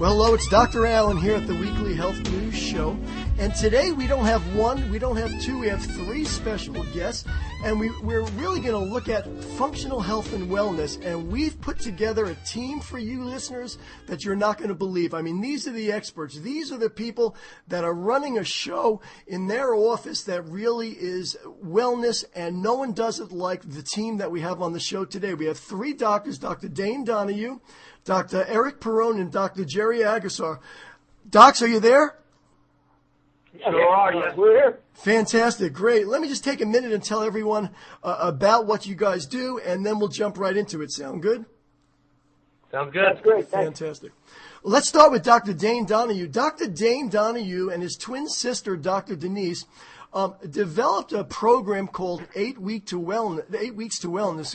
Well, hello, it's Dr. Allen here at the Weekly Health News Show. And today we don't have one, we don't have two, we have three special guests. And we're really going to look at functional health and wellness. And we've put together a team for you listeners that you're not going to believe. I mean, these are the experts. These are the people that are running a show in their office that really is wellness. And no one does it like the team that we have on the show today. We have three doctors, Dr. Dane Donohue, Dr. Eric Pirrone, and Dr. Jerry Agasar. Docs, are you there? Sure are, yes, we're here. Fantastic, great. Let me just take a minute and tell everyone about what you guys do, and then we'll jump right into it. Sound good? Sounds good. That's great. Fantastic. Let's start with Dr. Dane Donohue. Dr. Dane Donohue and his twin sister, Dr. Denise, developed a program called 8 Weeks to Wellness,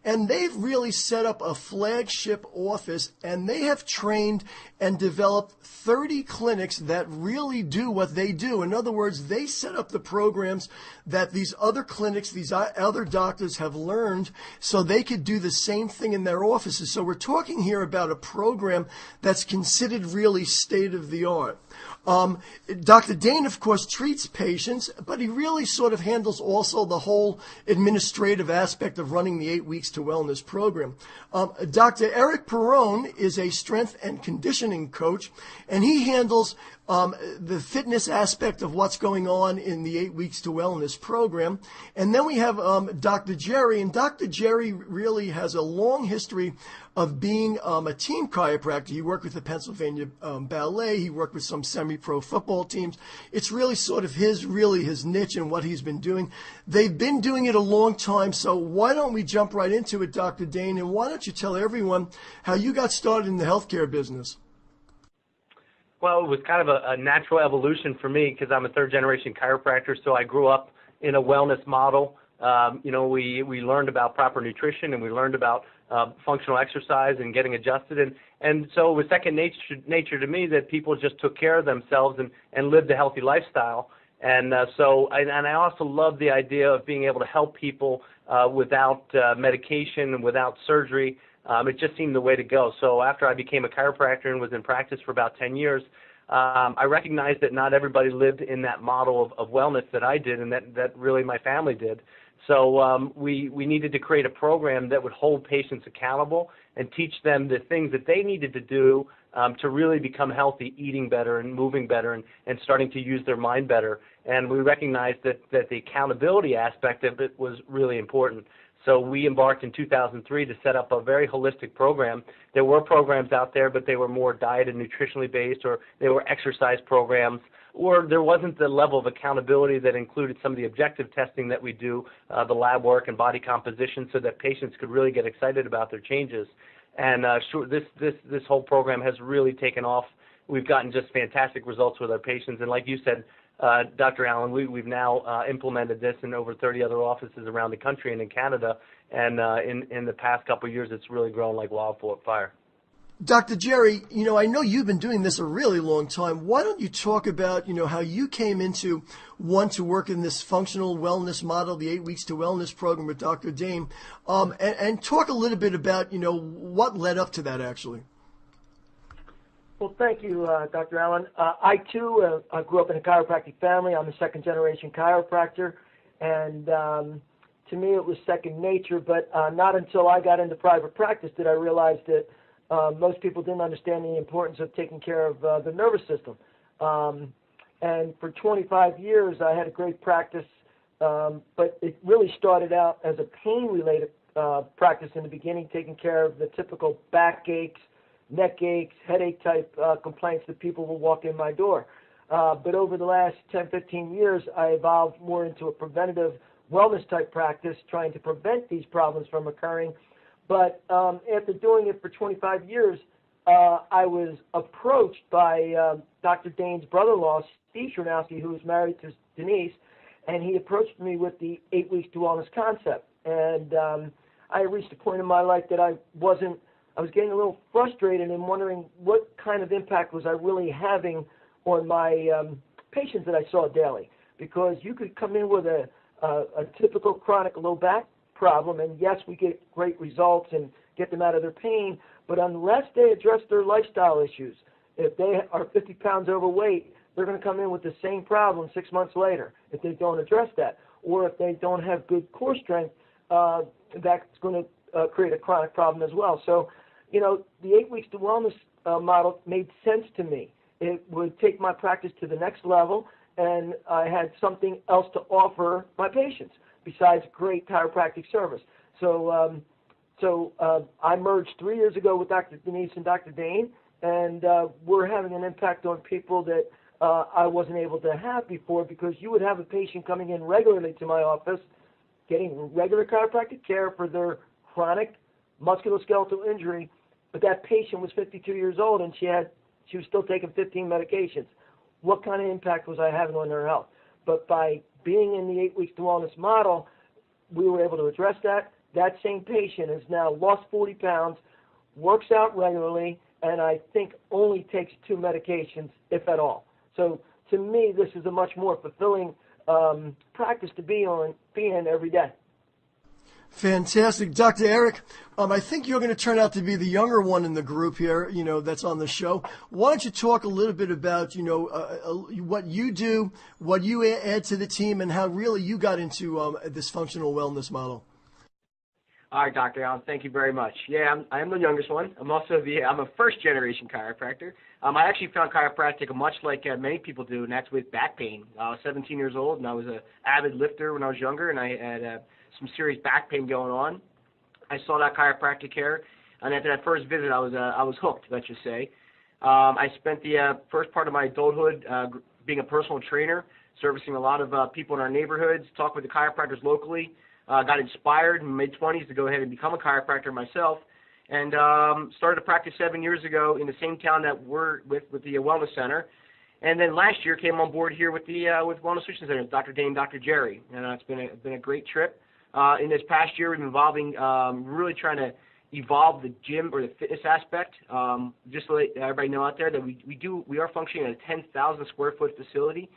and they've really set up a flagship office, and they have trained and developed 30 clinics that really do what they do. In other words, they set up the programs that these other clinics, these other doctors have learned so they could do the same thing in their offices. So we're talking here about a program that's considered really state of the art. Dr. Dane, of course, treats patients, but he really sort of handles also the whole administrative aspect of running the 8 Weeks to Wellness program. Dr. Eric Pirrone is a strength and conditioning coach, and he handles the fitness aspect of what's going on in the 8 Weeks to Wellness program. And then we have Dr. Jerry, and Dr. Jerry really has a long history of being a team chiropractor. He worked with the Pennsylvania Ballet. He worked with some semi-pro football teams. It's really sort of his niche and what he's been doing. They've been doing it a long time, so why don't we jump right into it, Dr. Dane, and why don't you tell everyone how you got started in the healthcare business? Well, it was kind of a natural evolution for me because I'm a third-generation chiropractor, so I grew up in a wellness model. We learned about proper nutrition, and we learned about functional exercise and getting adjusted. And so it was second nature to me that people just took care of themselves and lived a healthy lifestyle. And I also love the idea of being able to help people without medication and without surgery. It just seemed the way to go. So after I became a chiropractor and was in practice for about 10 years, I recognized that not everybody lived in that model of wellness that I did and that really my family did. So we needed to create a program that would hold patients accountable and teach them the things that they needed to do to really become healthy, eating better and moving better and starting to use their mind better. And we recognized that the accountability aspect of it was really important. So we embarked in 2003 to set up a very holistic program. There were programs out there, but they were more diet and nutritionally based, or they were exercise programs, or there wasn't the level of accountability that included some of the objective testing that we do, the lab work and body composition, so that patients could really get excited about their changes. And this whole program has really taken off. We've gotten just fantastic results with our patients, and like you said, Dr. Allen, we've now implemented this in over 30 other offices around the country and in Canada, and in the past couple of years, it's really grown like wildfire. Dr. Jerry, I know you've been doing this a really long time. Why don't you talk about, how you came into to work in this functional wellness model, the 8 Weeks to Wellness program with Dr. Dane, and talk a little bit about, what led up to that actually. Well, thank you, Dr. Allen. I, too, I grew up in a chiropractic family. I'm a second-generation chiropractor, and to me it was second nature, but not until I got into private practice did I realize that most people didn't understand the importance of taking care of the nervous system. And for 25 years, I had a great practice, but it really started out as a pain-related practice in the beginning, taking care of the typical back aches, neck aches, headache type complaints that people will walk in my door. But over the last 10, 15 years, I evolved more into a preventative wellness type practice, trying to prevent these problems from occurring. But after doing it for 25 years, I was approached by Dr. Dane's brother-in-law, Steve Chranowski, who is married to Denise, and he approached me with the 8 Weeks to Wellness concept. And I reached a point in my life that I was getting a little frustrated and wondering what kind of impact was I really having on my patients that I saw daily. Because you could come in with a typical chronic low back problem, and yes, we get great results and get them out of their pain, But unless they address their lifestyle issues, if they are 50 pounds overweight, they're going to come in with the same problem 6 months later if they don't address that. Or if they don't have good core strength, that's going to create a chronic problem as well. So, the 8 weeks to wellness model made sense to me. It would take my practice to the next level, and I had something else to offer my patients besides great chiropractic service. So I merged 3 years ago with Dr. Denise and Dr. Dane, and we're having an impact on people that I wasn't able to have before, because you would have a patient coming in regularly to my office getting regular chiropractic care for their chronic musculoskeletal injury, but that patient was 52 years old and she was still taking 15 medications. What kind of impact was I having on their health? But by being in the 8 weeks to wellness model, we were able to address that. That same patient has now lost 40 pounds, works out regularly, and I think only takes 2 medications, if at all. So to me, this is a much more fulfilling practice to be in every day. Fantastic. Dr. Eric, I think you're going to turn out to be the younger one in the group here, that's on the show. Why don't you talk a little bit about, what you do, what you add to the team, and how really you got into this functional wellness model? All right, Dr. Allen, thank you very much. Yeah, I am the youngest one. I'm a first-generation chiropractor. I actually found chiropractic much like many people do, and that's with back pain. I was 17 years old, and I was an avid lifter when I was younger, and I had some serious back pain going on. I saw that chiropractic care, and after that first visit, I was hooked, let's just say. I spent the first part of my adulthood being a personal trainer, servicing a lot of people in our neighborhoods, talked with the chiropractors locally. Got inspired in my mid-20s to go ahead and become a chiropractor myself, and started to practice 7 years ago in the same town that we're with the Wellness Center. And then last year came on board here with Wellness Solutions Center, Dr. Dane, Dr. Jerry, and it's been a great trip. In this past year, we've been really trying to evolve the gym or the fitness aspect. Just to let everybody know out there that we are functioning at a 10,000 square foot facility.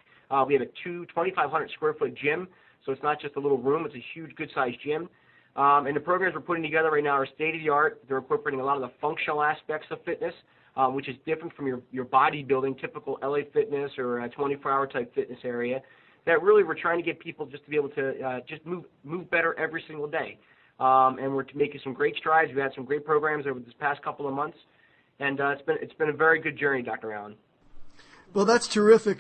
We have a 2,500 square foot gym. So it's not just a little room, it's a huge, good-sized gym. And the programs we're putting together right now are state-of-the-art. They're incorporating a lot of the functional aspects of fitness, which is different from your bodybuilding, typical LA Fitness or a 24-hour type fitness area, that really we're trying to get people just to be able to just move better every single day. And we're making some great strides. We've had some great programs over this past couple of months. And it's been a very good journey, Dr. Allen. Well, that's terrific.